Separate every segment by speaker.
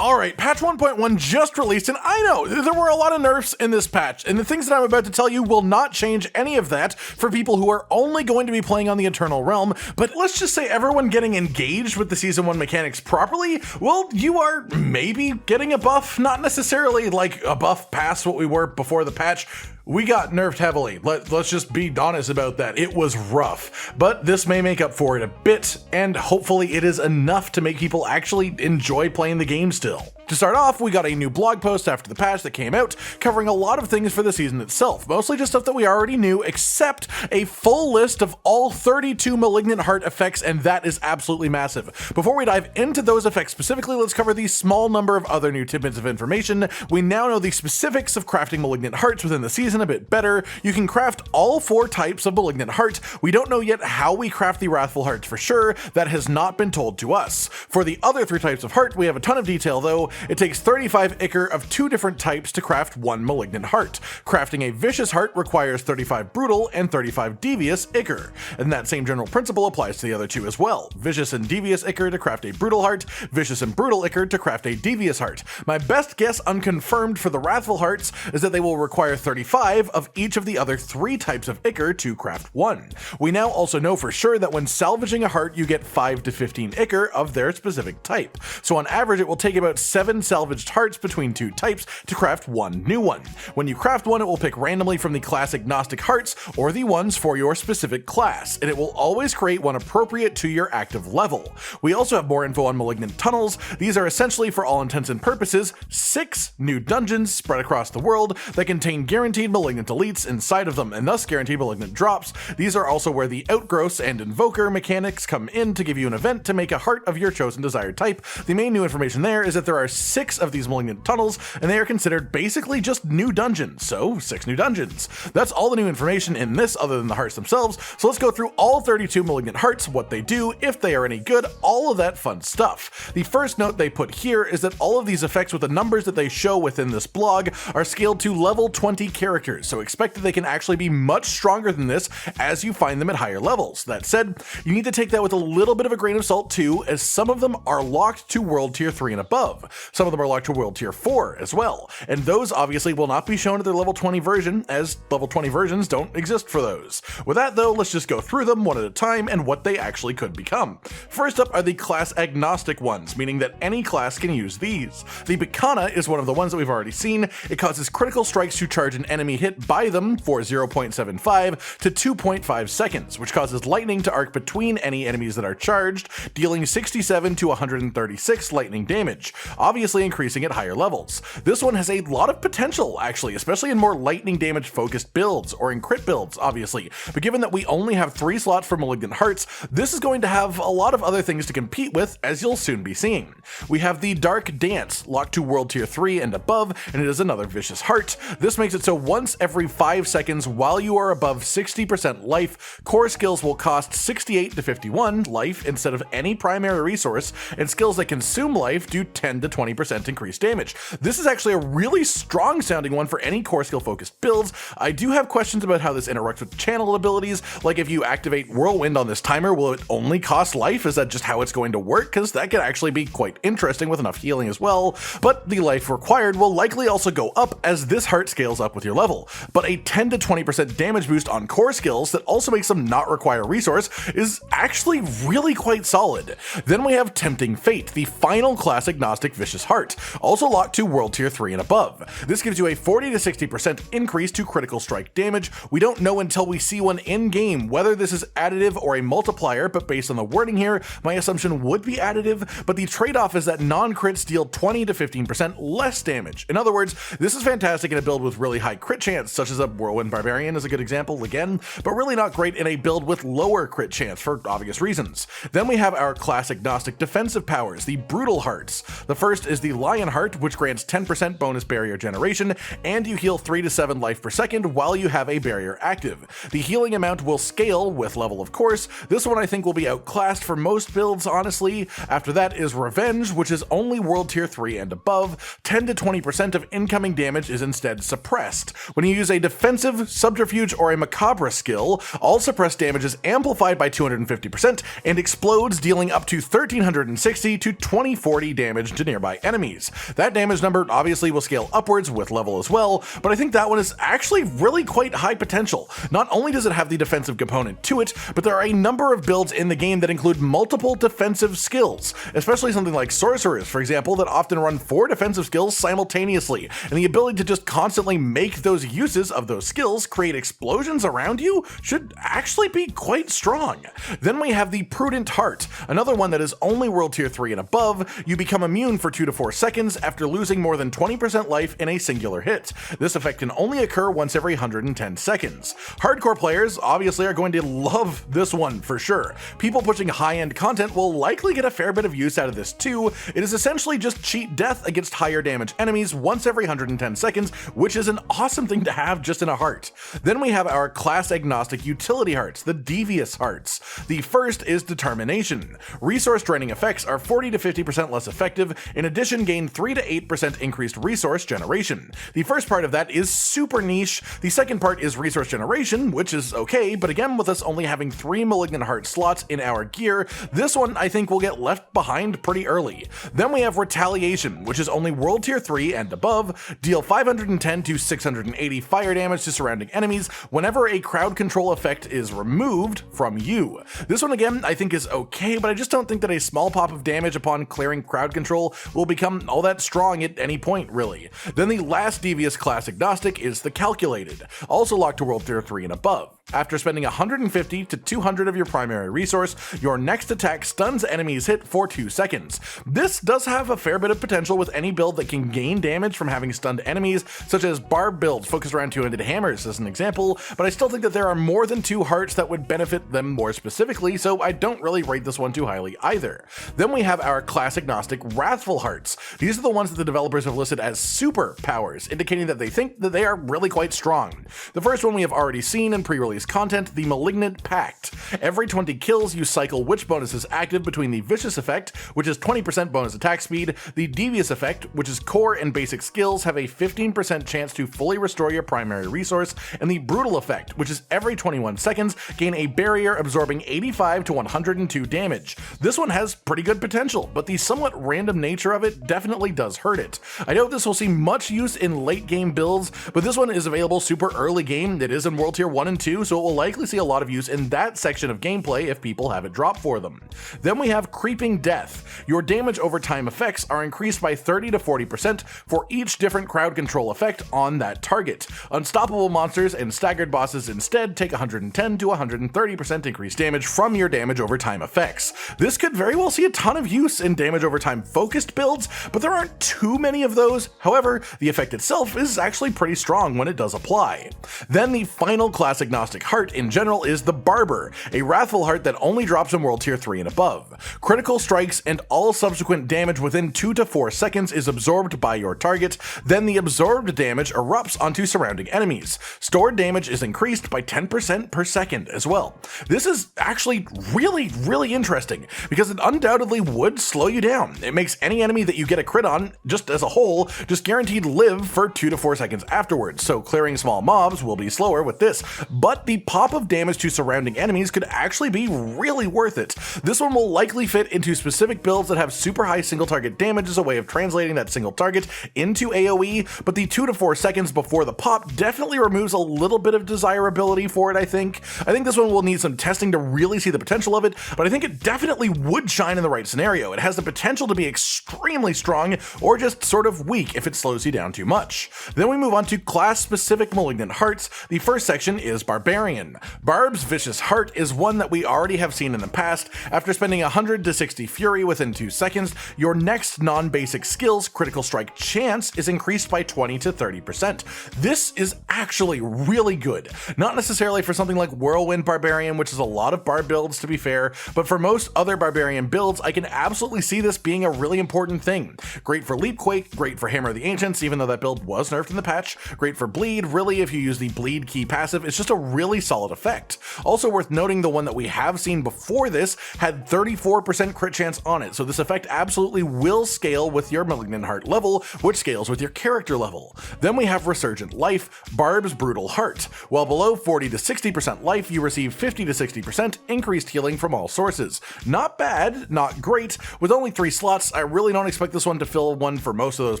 Speaker 1: Alright, patch 1.1 just released, and I know there were a lot of nerfs in this patch, and the things that I'm about to tell you will not change any of that for people who are only going to be playing on the Eternal Realm, but let's just say everyone getting engaged with the Season 1 mechanics properly, well, you are maybe getting a buff, not necessarily like a buff past what we were before the patch. We got nerfed heavily. Let's just be honest about that. It was rough, but this may make up for it a bit, and hopefully it is enough to make people actually enjoy playing the game still. To start off, we got a new blog post after the patch that came out, covering a lot of things for the season itself, mostly just stuff that we already knew, except a full list of all 32 Malignant Heart effects, and that is absolutely massive. Before we dive into those effects specifically, let's cover the small number of other new tidbits of information. We now know the specifics of crafting Malignant Hearts within the season a bit better. You can craft all 4 types of Malignant Heart. We don't know yet how we craft the Wrathful Hearts for sure. That has not been told to us. For the other 3 types of heart, we have a ton of detail though. It takes 35 Ichor of 2 different types to craft 1 Malignant Heart. Crafting a Vicious Heart requires 35 Brutal and 35 Devious Ichor. And that same general principle applies to the other 2 as well. Vicious and Devious Ichor to craft a Brutal Heart, Vicious and Brutal Ichor to craft a Devious Heart. My best guess unconfirmed for the Wrathful Hearts is that they will require 35 of each of the other 3 types of Ichor to craft 1. We now also know for sure that when salvaging a heart, you get 5 to 15 Ichor of their specific type. So on average, it will take about 7 salvaged hearts between 2 types to craft 1 new one. When you craft one, it will pick randomly from the class agnostic hearts or the ones for your specific class, and it will always create one appropriate to your active level. We also have more info on Malignant Tunnels. These are essentially, for all intents and purposes, 6 new dungeons spread across the world that contain guaranteed Malignant elites inside of them, and thus guaranteed Malignant drops. These are also where the Outgrowths and Invoker mechanics come in to give you an event to make a heart of your chosen desired type. The main new information there is that there are 6 of these Malignant Tunnels, and they are considered basically just new dungeons, so 6 new dungeons. That's all the new information in this other than the hearts themselves, so let's go through all 32 Malignant Hearts, what they do, if they are any good, all of that fun stuff. The first note they put here is that all of these effects with the numbers that they show within this blog are scaled to level 20 characters, so expect that they can actually be much stronger than this as you find them at higher levels. That said, you need to take that with a little bit of a grain of salt too, as some of them are locked to World Tier 3 and above. Some of them are locked to World Tier 4 as well, and those obviously will not be shown at their level 20 version, as level 20 versions don't exist for those. With that though, let's just go through them one at a time and what they actually could become. First up are the class agnostic ones, meaning that any class can use these. The Bacana is one of the ones that we've already seen. It causes critical strikes to charge an enemy hit by them for 0.75 to 2.5 seconds, which causes lightning to arc between any enemies that are charged, dealing 67 to 136 lightning damage, obviously increasing at higher levels. This one has a lot of potential actually, especially in more lightning damage focused builds, or in crit builds obviously, but given that we only have 3 slots for Malignant Hearts, this is going to have a lot of other things to compete with, as you'll soon be seeing. We have the Dark Dance, locked to World Tier 3 and above, and it is another Vicious Heart. This makes it so once every 5 seconds while you are above 60% life, core skills will cost 68 to 51 life instead of any primary resource, and skills that consume life do 10 to 20% increased damage. This is actually a really strong sounding one for any core skill focused builds. I do have questions about how this interacts with channel abilities, like if you activate Whirlwind on this timer, will it only cost life? Is that just how it's going to work? Because that could actually be quite interesting with enough healing as well, but the life required will likely also go up as this heart scales up with your level. But a 10 to 20% damage boost on core skills that also makes them not require a resource is actually really quite solid. Then we have Tempting Fate, the final class agnostic Vicious Heart, also locked to World Tier 3 and above. This gives you a 40 to 60% increase to critical strike damage. We don't know until we see one in-game whether this is additive or a multiplier, but based on the wording here, my assumption would be additive, but the trade-off is that non-crits deal 20 to 15% less damage. In other words, this is fantastic in a build with really high crit chance, such as a Whirlwind Barbarian is a good example again, but really not great in a build with lower crit chance for obvious reasons. Then we have our class agnostic defensive powers, the Brutal Hearts. The first is the Lion Heart, which grants 10% bonus barrier generation, and you heal 3 to 7 life per second while you have a barrier active. The healing amount will scale with level, of course. This one I think will be outclassed for most builds, honestly. After that is Revenge, which is only World Tier 3 and above. 10 to 20% of incoming damage is instead suppressed. When you use a defensive, subterfuge, or a macabre skill, all suppressed damage is amplified by 250% and explodes, dealing up to 1360 to 2040 damage to nearby enemies. That damage number obviously will scale upwards with level as well, but I think that one is actually really quite high potential. Not only does it have the defensive component to it, but there are a number of builds in the game that include multiple defensive skills, especially something like Sorceress, for example, that often run 4 defensive skills simultaneously, and the ability to just constantly make those uses of those skills create explosions around you should actually be quite strong. Then we have the Prudent Heart, another one that is only World Tier 3 and above. You become immune for 2 to 4 seconds after losing more than 20% life in a singular hit. This effect can only occur once every 110 seconds. Hardcore players obviously are going to love this one for sure. People pushing high-end content will likely get a fair bit of use out of this too. It is essentially just cheat death against higher damage enemies once every 110 seconds, which is an awesome thing to have just in a heart. Then we have our class-agnostic utility hearts, the Devious Hearts. The first is Determination. Resource draining effects are 40 to 50% less effective. In addition, gain 3 to 8% increased resource generation. The first part of that is super niche. The second part is resource generation, which is okay, but again, with us only having 3 Malignant Heart slots in our gear, this one I think will get left behind pretty early. Then we have Retaliation, which is only World Tier 3 and above. Deal 510 to 680 fire damage to surrounding enemies whenever a crowd control effect is removed from you. This one again I think is okay, but I just don't think that a small pop of damage upon clearing crowd control will become all that strong at any point, really. Then the last Devious class agnostic is the Calculated, also locked to World Tier 3 and above. After spending 150 to 200 of your primary resource, your next attack stuns enemies hit for 2 seconds. This does have a fair bit of potential with any build that can gain damage from having stunned enemies, such as barb builds focused around two-handed hammers as an example, but I still think that there are more than 2 hearts that would benefit them more specifically, so I don't really rate this one too highly either. Then we have our class agnostic Wrathful Hearts. These are the ones that the developers have listed as super powers, indicating that they think that they are really quite strong. The first one we have already seen in pre-release content, the Malignant Pact. Every 20 kills, you cycle which bonus is active between the Vicious effect, which is 20% bonus attack speed, the Devious effect, which is core and basic skills have a 15% chance to fully restore your primary resource, and the Brutal effect, which is every 21 seconds, gain a barrier absorbing 85 to 102 damage. This one has pretty good potential, but the somewhat random nature of it definitely does hurt it. I know this will see much use in late game builds, but this one is available super early game. It is in World Tier 1 and 2, so it will likely see a lot of use in that section of gameplay if people have it drop for them. Then we have Creeping Death. Your damage over time effects are increased by 30 to 40% for each different crowd control effect on that target. Unstoppable monsters and staggered bosses instead take 110 to 130% increased damage from your damage over time effects. This could very well see a ton of use in damage over time focused builds, but there aren't too many of those. However, the effect itself is actually pretty strong when it does apply. Then the final class agnostic heart in general is the Barber, a Wrathful heart that only drops in World Tier 3 and above. Critical strikes and all subsequent damage within 2 to 4 seconds is absorbed by your target, then the absorbed damage erupts onto surrounding enemies. Stored damage is increased by 10% per second as well. This is actually really interesting because it undoubtedly would slow you down. It makes any enemy that you get a crit on, just as a whole, just guaranteed live for 2 to 4 seconds afterwards, so clearing small mobs will be slower with this, but the pop of damage to surrounding enemies could actually be really worth it. This one will likely fit into specific builds that have super high single target damage as a way of translating that single target into AoE, but the 2 to 4 seconds before the pop definitely removes a little bit of desirability for it, I think. I think this one will need some testing to really see the potential of it, but I think it definitely would shine in the right scenario. It has the potential to be extremely strong, or just sort of weak if it slows you down too much. Then we move on to class-specific Malignant Hearts. The first section is Barbarian. Barb's Vicious Heart is one that we already have seen in the past. After spending 100 to 60 Fury within 2 seconds, your next non-basic skill's critical strike chance is increased by 20 to 30%. This is actually really good. Not necessarily for something like Whirlwind Barbarian, which is a lot of Barb builds to be fair, but for most other Barbarian builds, I can absolutely see this being a really important thing. Great for Leapquake, great for Hammer of the Ancients, even though that build was nerfed in the patch, great for Bleed, really if you use the Bleed key passive, it's just a really solid effect. Also worth noting, the one that we have seen before this had 34% crit chance on it, so this effect absolutely will scale with your Malignant Heart level, which scales with your character level. Then we have Resurgent Resurgent Life, Barb's Brutal Heart. While below 40 to 60% life, you receive 50 to 60% increased healing from all sources. Not bad, not great. With only 3 slots, I really don't expect this one to fill one for most of those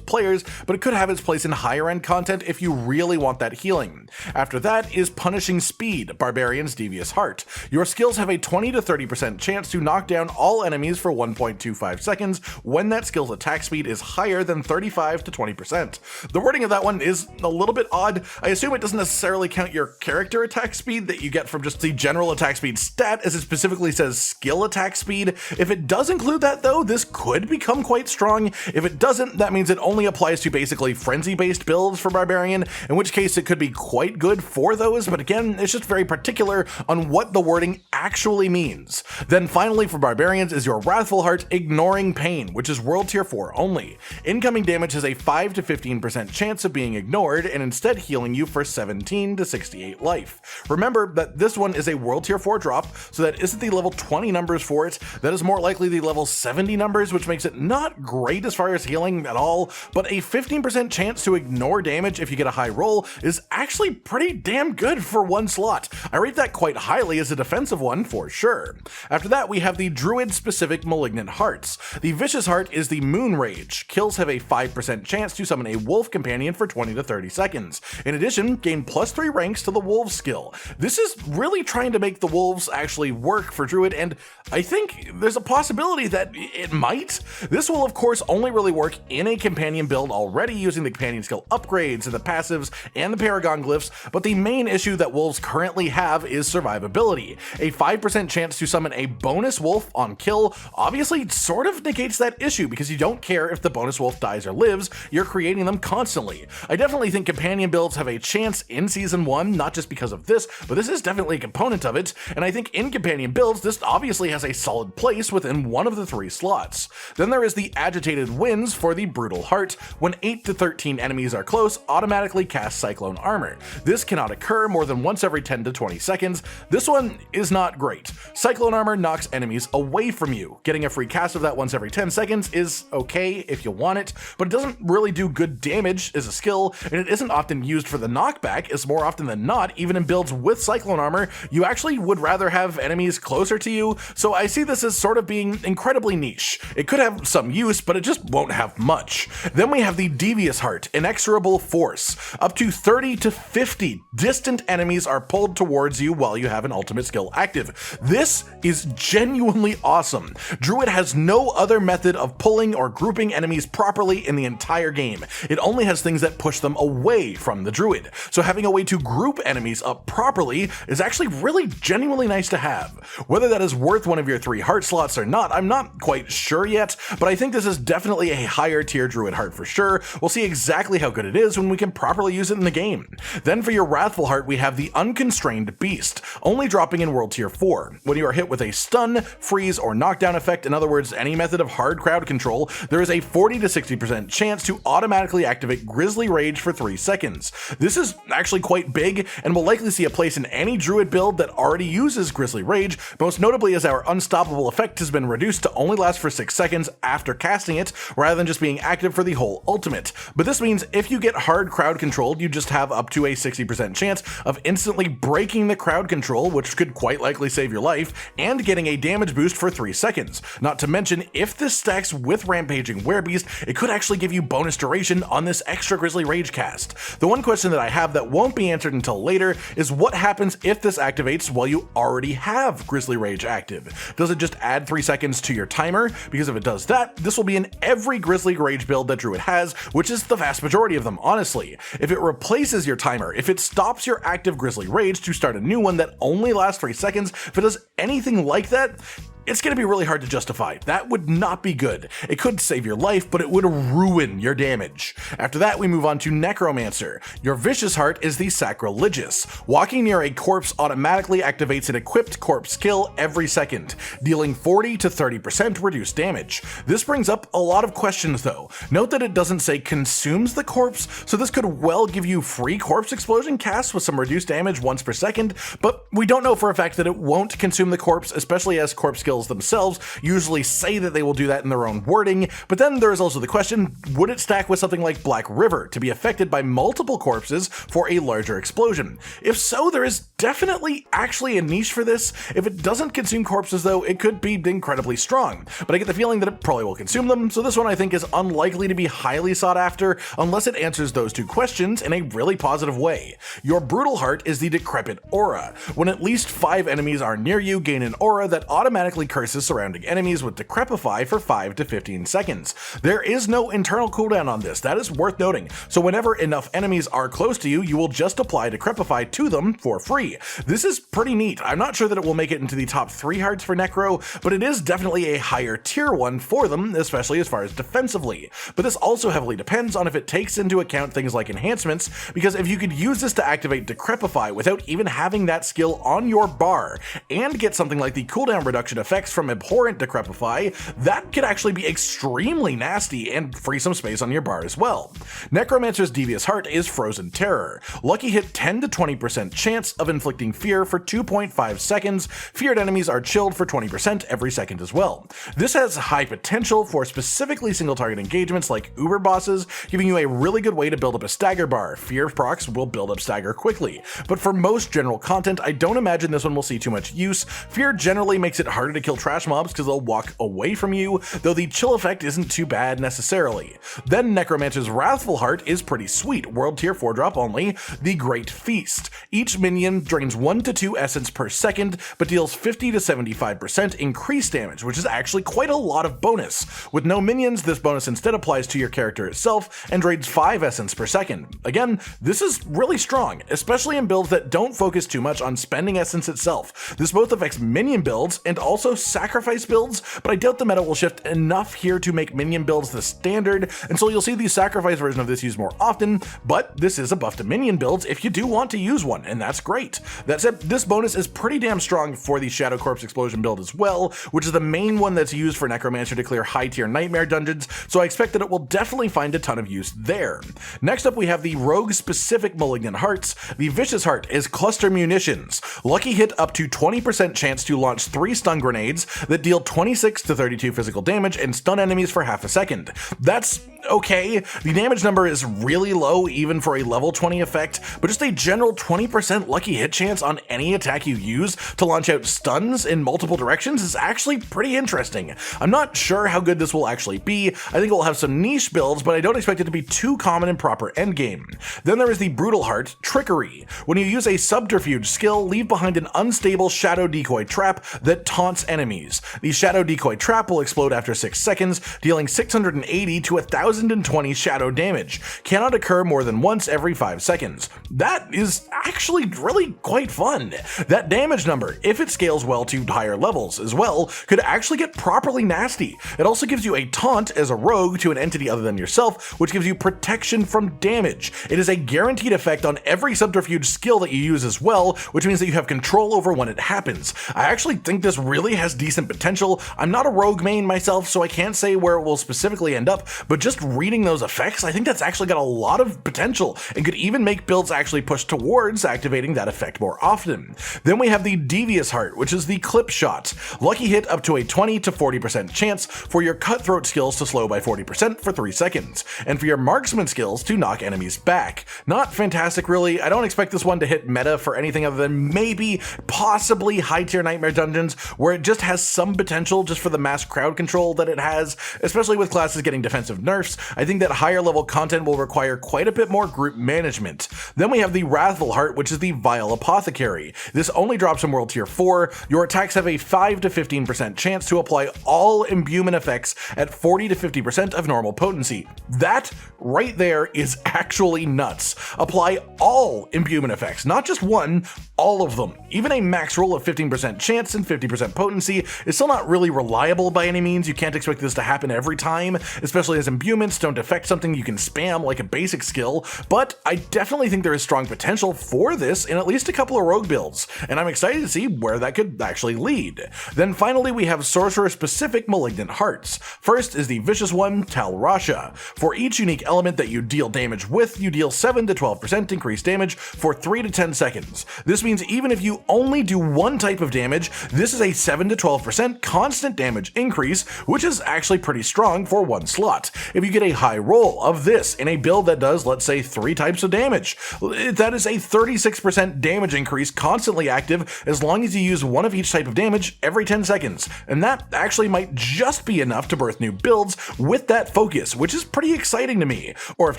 Speaker 1: players, but it could have its place in higher end content if you really want that healing. After that is Punishing Speed, Barbarian's Devious Heart. Your skills have a 20 to 30% chance to knock down all enemies for 1.25 seconds when that skill's attack speed is higher than 35 to 20%. The wording of that one is a little bit odd. I assume it doesn't necessarily count your character attack speed that you get from just the general attack speed stat, as it specifically says skill attack speed. If it does include that though, this could become quite strong. If it doesn't, that means it only applies to basically frenzy-based builds for Barbarian, in which case it could be quite good for those, but again, it's just very particular on what the wording actually means. Then finally for Barbarians is your Wrathful Heart, Ignoring Pain, which is World Tier 4 only. Incoming damage has a 5 to 15% chance of being ignored and instead healing you for 17 to 68 life. Remember that this one is a World Tier 4 drop, so that isn't the level 20 numbers for it, that is more likely the level 70 numbers, which makes it not great as far as healing at all, but a 15% chance to ignore damage if you get a high roll is actually pretty damn good for one slot. I rate that quite highly as a defensive one for sure. After that we have the Druid specific Malignant Hearts. The Vicious Heart is the Moon Rage. Kills have a 5% chance to summon a wolf companion for 20 to 30 seconds. In addition, gain +3 ranks to the wolves skill. This is really trying to make the wolves actually work for Druid, and I think there's a possibility that it might. This will of course only really work in a companion build already using the companion skill upgrades and the passives and the Paragon glyphs, but the main issue that wolves currently have is survivability. A 5% chance to summon a bonus wolf on kill obviously sort of negates that issue because you don't care if the bonus wolf dies or lives, you're creating them constantly. I definitely think companion builds have a chance in Season 1, not just because of this, but this is definitely a component of it, and I think in companion builds this obviously has a solid place within one of the 3 slots. Then there is the Agitated Winds for the Brutal Heart. When 8 to 13 enemies are close, automatically cast Cyclone Armor. This cannot occur more than once every 10 to 20 seconds. This one is not great. Cyclone Armor knocks enemies away from you. Getting a free cast of that once every 10 seconds is okay if you want it, but it doesn't really do good damage as a skill, and it isn't often used for the knockback, as more often than not, even in builds with Cyclone Armor, you actually would rather have enemies closer to you, so I see this as sort of being incredibly niche. It could have some use, but it just won't have much. Then we have the Devious Heart, Inexorable Force. Up to 30 to 50 distant enemies are pulled towards you while you have an ultimate skill active. This is genuinely awesome. Druid has no other method of pulling or grouping enemies properly in the entire game. It only has things that push them away from the Druid. So having a way to group enemies up properly is actually really genuinely nice to have. Whether that is worth one of your 3 heart slots or not, I'm not quite sure yet, but I think this is definitely a higher tier Druid heart for sure. We'll see exactly how good it is when we can properly use it in the game. Then for your Wrathful Heart, we have the Unconstrained Beast, only dropping in World Tier 4. When you are hit with a stun, freeze, or knockdown effect, in other words, any method of hard crowd control, there is a 40 to 60% chance to automatically activate Grizzly Rage for 3 seconds. This is actually quite big, and will likely see a place in any Druid build that already uses Grizzly Rage, most notably as our Unstoppable effect has been reduced to only last for 6 seconds after casting it, rather than just being active for the whole ultimate. But this means if you get hard crowd controlled, you just have up to a 60% chance of instantly breaking the crowd control, which could quite likely save your life, and getting a damage boost for 3 seconds. Not to mention, if this stacks with Rampaging Werebeast, it could actually give you bonus duration on this extra Grizzly Rage cast. The one question that I have that won't be answered until later is what happens if this activates while you already have Grizzly Rage active? Does it just add 3 seconds to your timer? Because if it does that, this will be in every Grizzly Rage build that Druid has, which is the vast majority of them, honestly. If it replaces your timer, if it stops your active Grizzly Rage to start a new one that only lasts 3 seconds, if it does anything like that, it's going to be really hard to justify. That would not be good. It could save your life, but it would ruin your damage. After that, we move on to Necromancer. Your Vicious Heart is the Sacrilegious. Walking near a corpse automatically activates an equipped corpse skill every second, dealing 40 to 30% reduced damage. This brings up a lot of questions though. Note that it doesn't say consumes the corpse, so this could well give you free corpse explosion casts with some reduced damage once per second, but we don't know for a fact that it won't consume the corpse, especially as corpse skills skills themselves usually say that they will do that in their own wording, but then there is also the question, would it stack with something like Black River to be affected by multiple corpses for a larger explosion? If so, there is definitely actually a niche for this. If it doesn't consume corpses though, it could be incredibly strong, but I get the feeling that it probably will consume them, so this one I think is unlikely to be highly sought after unless it answers those two questions in a really positive way. Your Brutal Heart is the Decrepit Aura. When at least 5 enemies are near you, gain an aura that automatically curses surrounding enemies with Decrepify for 5 to 15 seconds. There is no internal cooldown on this, that is worth noting, so whenever enough enemies are close to you, you will just apply Decrepify to them for free. This is pretty neat. I'm not sure that it will make it into the top 3 hearts for Necro, but it is definitely a higher tier one for them, especially as far as defensively. But this also heavily depends on if it takes into account things like enhancements, because if you could use this to activate Decrepify without even having that skill on your bar, and get something like the cooldown reduction effects from Abhorrent Decrepify, that could actually be extremely nasty and free some space on your bar as well. Necromancer's Devious Heart is Frozen Terror. Lucky hit 10 to 20% chance of inflicting fear for 2.5 seconds. Feared enemies are chilled for 20% every second as well. This has high potential for specifically single target engagements like Uber bosses, giving you a really good way to build up a stagger bar. Fear procs will build up stagger quickly, but for most general content, I don't imagine this one will see too much use. Fear generally makes it harder to kill trash mobs because they'll walk away from you, though the chill effect isn't too bad necessarily. Then Necromancer's Wrathful Heart is pretty sweet, world tier 4 drop only, the Great Feast. Each minion drains 1 to 2 essence per second, but deals 50 to 75% increased damage, which is actually quite a lot of bonus. With no minions, this bonus instead applies to your character itself and drains 5 essence per second. Again, this is really strong, especially in builds that don't focus too much on spending essence itself. This both affects minion builds and also sacrifice builds, but I doubt the meta will shift enough here to make minion builds the standard, and so you'll see the sacrifice version of this used more often, but this is a buff to minion builds if you do want to use one, and that's great. That said, this bonus is pretty damn strong for the Shadow Corpse Explosion build as well, which is the main one that's used for Necromancer to clear high tier nightmare dungeons, so I expect that it will definitely find a ton of use there. Next up we have the rogue specific Malignant Hearts. The Vicious Heart is Cluster Munitions. Lucky hit up to 20% chance to launch 3 stun grenades that deal 26 to 32 physical damage and stun enemies for half a second. That's okay. The damage number is really low even for a level 20 effect, but just a general 20% lucky hit chance on any attack you use to launch out stuns in multiple directions is actually pretty interesting. I'm not sure how good this will actually be. I think it will have some niche builds, but I don't expect it to be too common in proper endgame. Then there is the Brutal Heart Trickery. When you use a subterfuge skill, leave behind an unstable Shadow Decoy Trap that taunts enemies. The Shadow Decoy Trap will explode after 6 seconds, dealing 680 to 1020 shadow damage. Cannot occur more than once every 5 seconds. That is actually really quite fun. That damage number, if it scales well to higher levels as well, could actually get properly nasty. It also gives you a taunt as a rogue to an entity other than yourself, which gives you protection from damage. It is a guaranteed effect on every subterfuge skill that you use as well, which means that you have control over when it happens. I actually think this really has decent potential. I'm not a rogue main myself, so I can't say where it will specifically end up, but just reading those effects, I think that's actually got a lot of potential and could even make builds actually push towards activating that effect more often. Then we have the Devious Heart, which is the Clip Shot. Lucky hit up to a 20 to 40% chance for your Cutthroat skills to slow by 40% for 3 seconds, and for your Marksman skills to knock enemies back. Not fantastic really. I don't expect this one to hit meta for anything other than maybe, possibly high tier nightmare dungeons, where it just has some potential just for the mass crowd control that it has, especially with classes getting defensive nerfs. I think that higher level content will require quite a bit more group management. Then we have the Wrathful Heart, which is the Vile Apothecary. This only drops in world tier 4. Your attacks have a 5 to 15% chance to apply all imbuement effects at 40 to 50% of normal potency. That right there is actually nuts. Apply all imbuement effects, not just one, all of them. Even a max roll of 15% chance and 50% potency is still not really reliable by any means. You can't expect this to happen every time, especially as imbuement attunements don't affect something you can spam like a basic skill, but I definitely think there is strong potential for this in at least a couple of rogue builds, and I'm excited to see where that could actually lead. Then finally we have Sorcerer-specific Malignant Hearts. First is the vicious one, Tal'Rasha. For each unique element that you deal damage with, you deal 7 to 12% increased damage for 3 to 10 seconds. This means even if you only do one type of damage, this is a 7 to 12% constant damage increase, which is actually pretty strong for one slot. If you get a high roll of this in a build that does, let's say, 3 types of damage, that is a 36% damage increase constantly active as long as you use one of each type of damage every 10 seconds. And that actually might just be enough to birth new builds with that focus, which is pretty exciting to me. Or if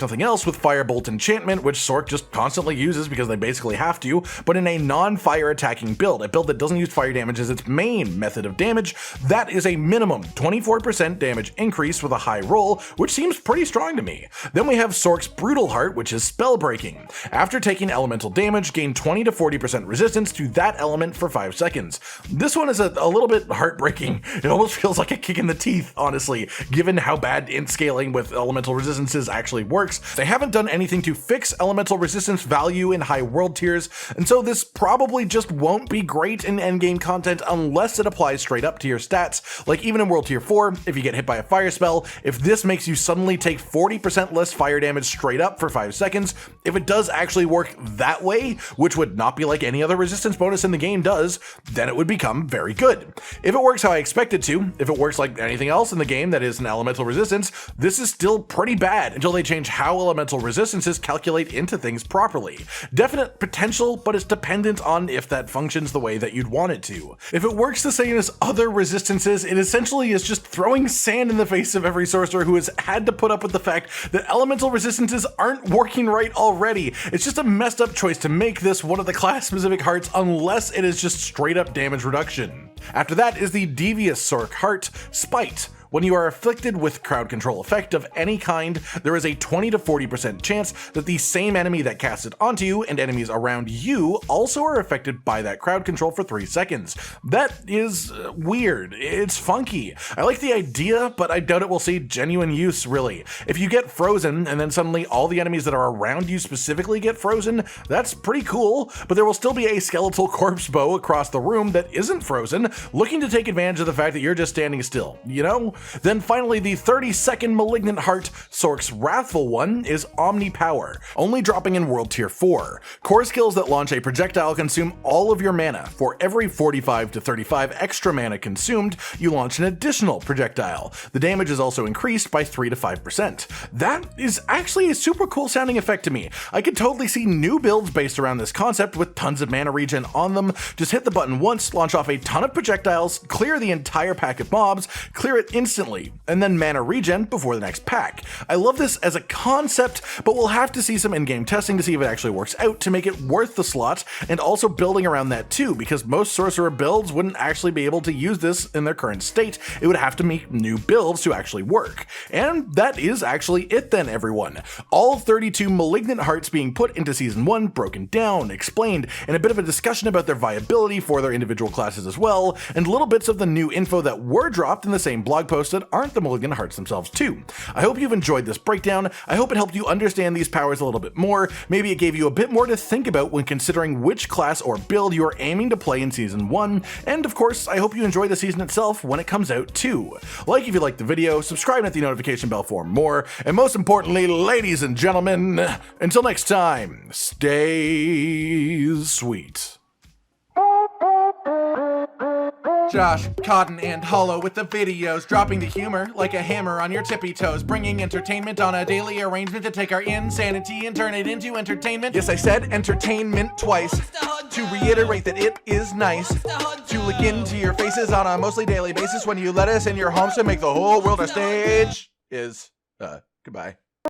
Speaker 1: nothing else, with Firebolt Enchantment, which Sorc just constantly uses because they basically have to, but in a non-fire attacking build, a build that doesn't use fire damage as its main method of damage, that is a minimum 24% damage increase with a high roll, which seems pretty strong to me. Then we have Sorc's Brutal Heart, which is Spellbreaking. After taking elemental damage, gain 20 to 40% resistance to that element for 5 seconds. This one is a little bit heartbreaking. It almost feels like a kick in the teeth, honestly, given how bad int scaling with elemental resistances actually works. They haven't done anything to fix elemental resistance value in high world tiers, and so this probably just won't be great in endgame content unless it applies straight up to your stats. Like even in world tier 4, if you get hit by a fire spell, if this makes you suddenly take 40% less fire damage straight up for 5 seconds, if it does actually work that way, which would not be like any other resistance bonus in the game does, then it would become very good. If it works how I expect it to, if it works like anything else in the game that is an elemental resistance, this is still pretty bad until they change how elemental resistances calculate into things properly. Definite potential, but it's dependent on if that functions the way that you'd want it to. If it works the same as other resistances, it essentially is just throwing sand in the face of every sorcerer who has had to put up with the fact that elemental resistances aren't working right already. It's just a messed up choice to make this one of the class-specific hearts unless it is just straight up damage reduction. After that is the devious Sorc heart, Spite. When you are afflicted with crowd control effect of any kind, there is a 20 to 40% chance that the same enemy that casts it onto you and enemies around you also are affected by that crowd control for 3 seconds. That is weird. It's funky. I like the idea, but I doubt it will see genuine use, really. If you get frozen and then suddenly all the enemies that are around you specifically get frozen, that's pretty cool, but there will still be a skeletal corpse bow across the room that isn't frozen, looking to take advantage of the fact that you're just standing still, you know? Then finally, the 30-second Malignant Heart, Sorc's Wrathful one, is Omni Power, only dropping in World Tier 4. Core skills that launch a projectile consume all of your mana. For every 45 to 35 extra mana consumed, you launch an additional projectile. The damage is also increased by 3 to 5%. That is actually a super cool sounding effect to me. I could totally see new builds based around this concept with tons of mana regen on them. Just hit the button once, launch off a ton of projectiles, clear the entire pack of mobs, clear it instantly, and then mana regen before the next pack. I love this as a concept, but we'll have to see some in-game testing to see if it actually works out to make it worth the slot, and also building around that too, because most sorcerer builds wouldn't actually be able to use this in their current state. It would have to make new builds to actually work. And that is actually it then, everyone. All 32 Malignant Hearts being put into Season 1, broken down, explained, and a bit of a discussion about their viability for their individual classes as well, and little bits of the new info that were dropped in the same blog post that aren't the Malignant Hearts themselves too. I hope you've enjoyed this breakdown. I hope it helped you understand these powers a little bit more. Maybe it gave you a bit more to think about when considering which class or build you are aiming to play in Season 1, and of course, I hope you enjoy the season itself when it comes out too. Like if you liked the video, subscribe and hit the notification bell for more, and most importantly, ladies and gentlemen, until next time, stay sweet.
Speaker 2: Josh, Cotton, and Hollow with the videos, dropping the humor like a hammer on your tippy toes, bringing entertainment on a daily arrangement to take our insanity and turn it into entertainment. Yes, I said entertainment twice, to reiterate that it is nice to look into your faces on a mostly daily basis when you let us in your homes to make the whole world a stage. Goodbye.